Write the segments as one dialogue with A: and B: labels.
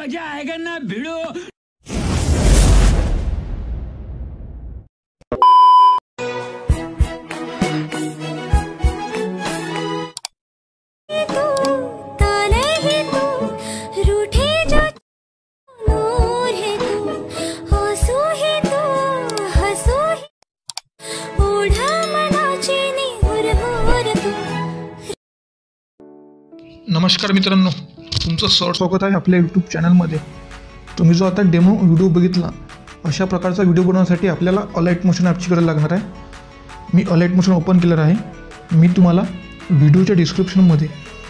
A: मजा आएगा ना भिड़ो।
B: नमस्कार मित्रांनो, तुमचं स्वागत आहे आपल्या यूट्यूब चॅनलमध्ये। तुम्ही जो आता डेमो व्हिडिओ बघितला, अशा प्रकारचा व्हिडिओ बनवण्यासाठी आपल्याला अलाइट मोशन ॲपची गरज लागणार आहे। मी अलाइट मोशन ओपन केलेलं आहे। मी तुम्हाला व्हिडिओच्या डिस्क्रिप्शनमध्ये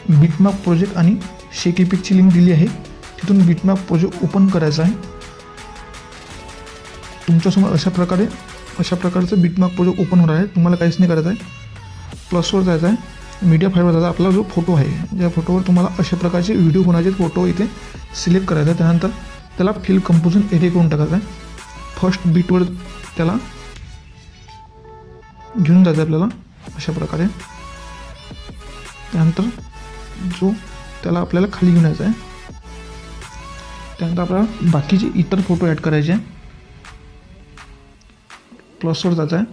B: बिटमॅप प्रोजेक्ट आणि शेकीपिकची लिंक दिली आहे, तिथून बिटमॅप प्रोजेक्ट ओपन करायचा आहे। तुमच्यासमोर अशा प्रकारचं बिटमॅप प्रोजेक्ट ओपन होणार आहे। तुम्हाला काहीच नाही करायचं आहे, प्लसवर जायचं आहे, मीडिया फाईलवर आपला जो फोटो आहे, ज्या फोटोवर तुम्हाला अशा प्रकारचे व्हिडिओ बनायचे फोटो इथे सिलेक्ट करायचा आहे। त्यानंतर त्याला फिल कंपोजिशन एरिया करून टाकायचं आहे। फर्स्ट बीटवर त्याला घेऊन जायचं आपल्याला अशा प्रकारे। त्यानंतर त्याला आपल्याला खाली घेऊन यायचं आहे। त्यानंतर आपल्याला बाकीचे इतर फोटो ॲड करायचे आहे। प्लसवर जायचं आहे,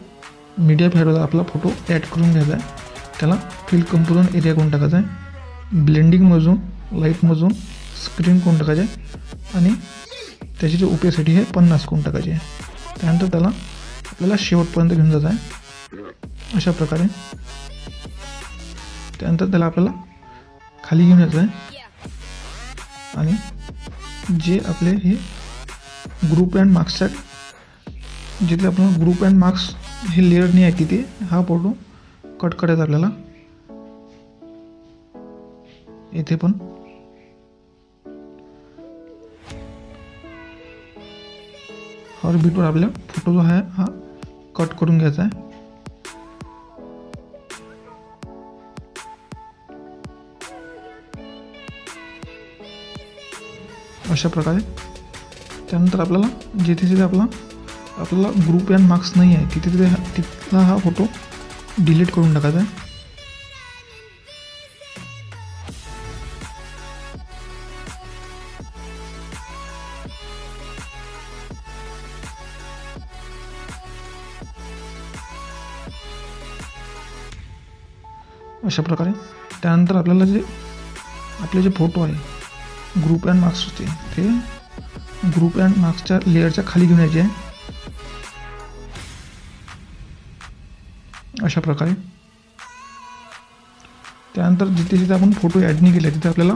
B: मीडिया फाईलवर आपला फोटो ॲड करून घ्यायचा आहे। त्याला फिल कंपोजिशन एरिया करून टाकायचा आहे। ब्लेंडिंगमधून लाईटमधून स्क्रीन करून टाकायचे आहे आणि त्याची जी ओपेसिटी आहे 50 करून टाकायची आहे। त्यानंतर त्याला आपल्याला शेवटपर्यंत घेऊन जायचं आहे अशा प्रकारे। त्यानंतर त्याला आपल्याला खाली घेऊन यायचं आहे आणि जे आपले हे ग्रुप अँड मार्क्सच्या जिथे आपल्याला ग्रुप अँड मार्क्स हे लेअर नाही आहे, तिथे हा फोटो कट करायचा आपल्याला। इथे पण हर बीटवर आपल्या फोटो जो आहे हा कट करून घ्यायचा आहे। अशा प्रकारे। त्यानंतर आपल्याला जिथे आपल्याला ग्रुप अँड मार्क्स नाही आहे, तिथला हा फोटो डिलीट करून टाकायचा आहे। अशा प्रकारे। त्यानंतर आपल्याला आपले जे फोटो आहे ग्रुप अँड मार्क्स होते, ते ग्रुप अँड मार्क्सच्या लेअरच्या खाली घेऊन यायचे आहे अशा प्रकारे। त्यानंतर जिथे आपण फोटो ॲड नाही केले, तिथे आपल्याला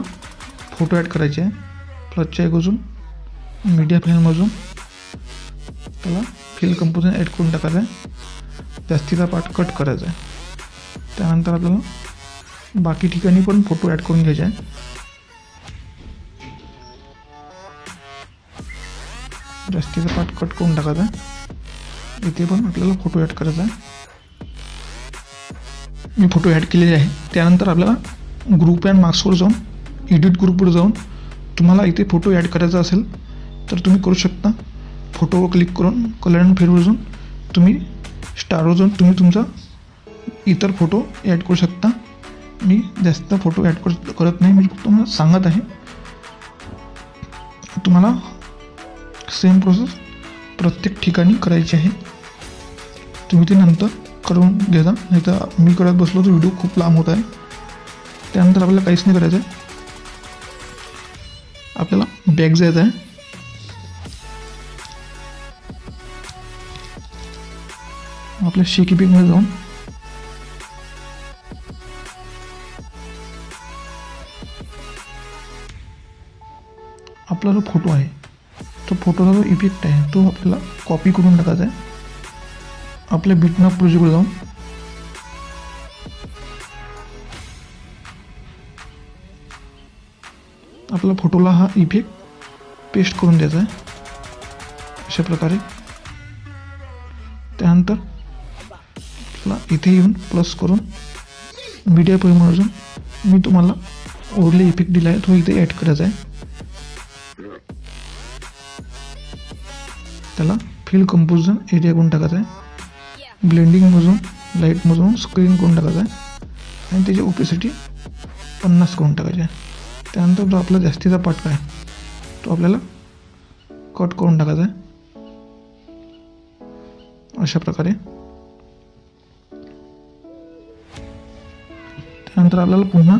B: फोटो ॲड करायचे आहे। प्लसच्या एकूण मीडिया फाईलमधून त्याला फिल कंपोजिशन ॲड करून टाकायचं आहे। जास्तीचा पार्ट कट करायचा आहे। त्यानंतर आपल्याला बाकी ठिकाणी पण फोटो ॲड करून घ्यायचे आहे। जास्तीचा पार्ट कट करून टाकायचा आहे। इथे पण आपल्याला फोटो ॲड करायचा आहे। मी फोटो ॲड केलेले आहे। त्यानंतर आपल्याला ग्रुप अँड मार्क्सवर जाऊन एडिट ग्रुपवर जाऊन तुम्हाला इथे फोटो ॲड करायचा असेल तर तुम्ही करू शकता। फोटोवर क्लिक करून कलर अँड फिलवर जाऊन तुम्ही स्टारवर जाऊन तुम्ही तुमचा इतर फोटो ॲड करू शकता। मी जास्त फोटो ॲड करत नाही, मी फक्त तुम्हाला सांगत आहे। तुम्हाला सेम प्रोसेस प्रत्येक ठिकाणी करायची आहे। तुम्ही ते नंतर करून घ्या, नाही तर मी करत बसलो तर व्हिडिओ खूप लांब होत आहे। त्यानंतर आपल्याला काहीच नाही करायचं आहे, आपल्याला बॅक जायचं आहे। आपल्या शेकीपिकमध्ये जाऊन आपला जो फोटो आहे, तो फोटोचा जो इफेक्ट आहे तो आपल्याला कॉपी करून टाकायचा आहे। आपल्या बिटमॅप प्रोजेक्टवर जाऊन आपल्या फोटोला हा इफेक्ट पेस्ट करून द्यायचा आहे अशा प्रकारे। त्यानंतर आपल्याला इथे येऊन प्लस करून मीडिया फाईलमध्ये जाऊन मी तुम्हाला ओरले इफेक्ट दिला आहे तो इथे ॲड करायचा आहे। त्याला फिल कंपोजिशन एरिया करून टाकायचा आहे। ब्लेंडिंगमधून लाईटमधून स्क्रीन करून टाकायचा आहे आणि त्याची ओपेसिटी 50 करून टाकायची आहे। त्यानंतर जो आपला जास्तीचा पार्ट आहे तो आपल्याला कट करून टाकायचा आहे अशा प्रकारे. त्यानंतर आपल्याला पुन्हा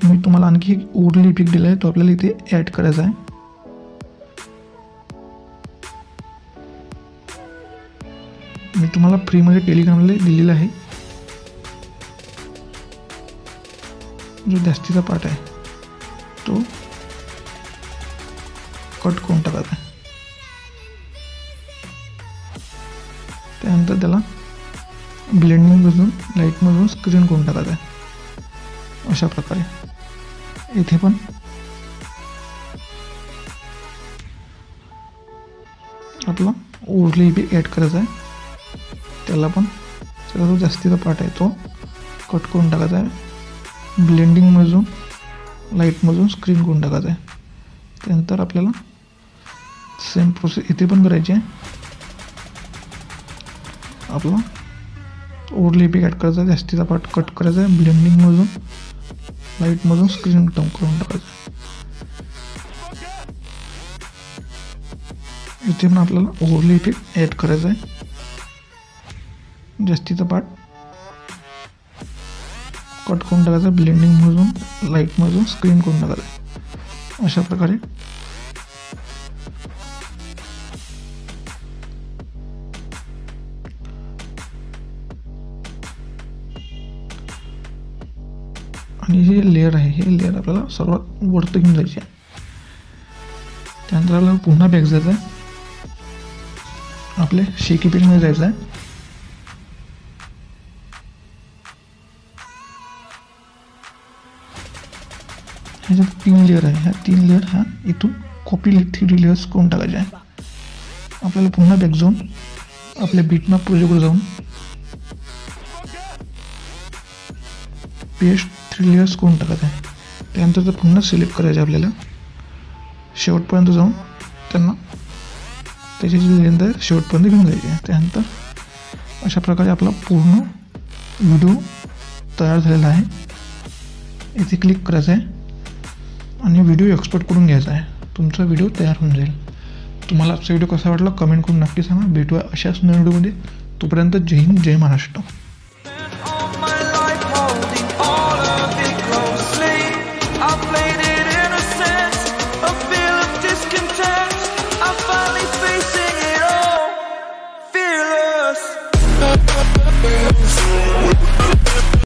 B: मी तुम्हाला आणखी एक ओरली इफेक्ट दिला आहे, तो आपल्याला इथे ॲड करायचा आहे. मी तुम्हाला फ्रीमध्ये टेलिग्रामला दिलेला आहे. जो जास्तीचा पार्ट आहे तो कट करून टाकायचा आहे. त्यानंतर त्याला ब्लेंडिंगमधून लाईटमधून स्क्रीन करून टाकायचं आहे अशा प्रकारे. इथे पण आपला ओरली बी ॲड करायचा आहे. त्याला पण त्याचा जो जास्तीचा पार्ट आहे तो कट करून टाकायचा आहे. ब्लेंडिंगमधून लाईटमधून स्क्रीन करून टाकायचं आहे. त्यानंतर आपल्याला सेम प्रोसेस इथे पण करायची आहे. आपला ओरली बी ॲड करायचा आहे, जास्तीचा पार्ट कट करायचा आहे. ब्लेंडिंगमधून लाईटमधून स्क्रीन टर्म करून टाकायचं. इथे पण आपल्याला ओरली इफेक्ट ॲड करायचा आहे. जास्तीचा पार्ट कट करून टाकायचा, ब्लेंडिंगमधून लाईटमधून स्क्रीन करून टाकायचं अशा प्रकारे. आणि हे लेअर आहे, हे लेअर आपल्याला सर्वात वरती घेऊन जायचे आहे. त्यानंतर आपल्याला पुन्हा बॅक जायचं आहे, आपल्या शेकी पेजमध्ये जायचं आहे. ह्याच्यात 3 लेअर आहे, ह्या 3 लेअर ह्या इथून कॉपी 3D लेअर्स करून टाकायचे आहे. आपल्याला पुन्हा बॅक जाऊन आपल्या बिटमॅप प्रोजेक्टवर जाऊन पेस्ट 3 लेअर्स करून टाकायचं आहे. त्यानंतर ते पुन्हा सिलेक्ट करायचे आपल्याला, शेवटपर्यंत जाऊन त्यांना त्याची जी लेंथ आहे शेवटपर्यंत घेऊन जायची आहे. त्यानंतर अशा प्रकारे आपला पूर्ण व्हिडिओ तयार झालेला आहे. इथे क्लिक करायचं आहे आणि व्हिडिओ एक्सपोर्ट करून घ्यायचा आहे. तुमचा व्हिडिओ तयार होऊन जाईल. तुम्हाला आजचा व्हिडिओ कसा वाटला कमेंट करून नक्की सांगा. भेटूया अशाच नवीन व्हिडिओमध्ये. तोपर्यंत जय हिंद, जय महाराष्ट्र.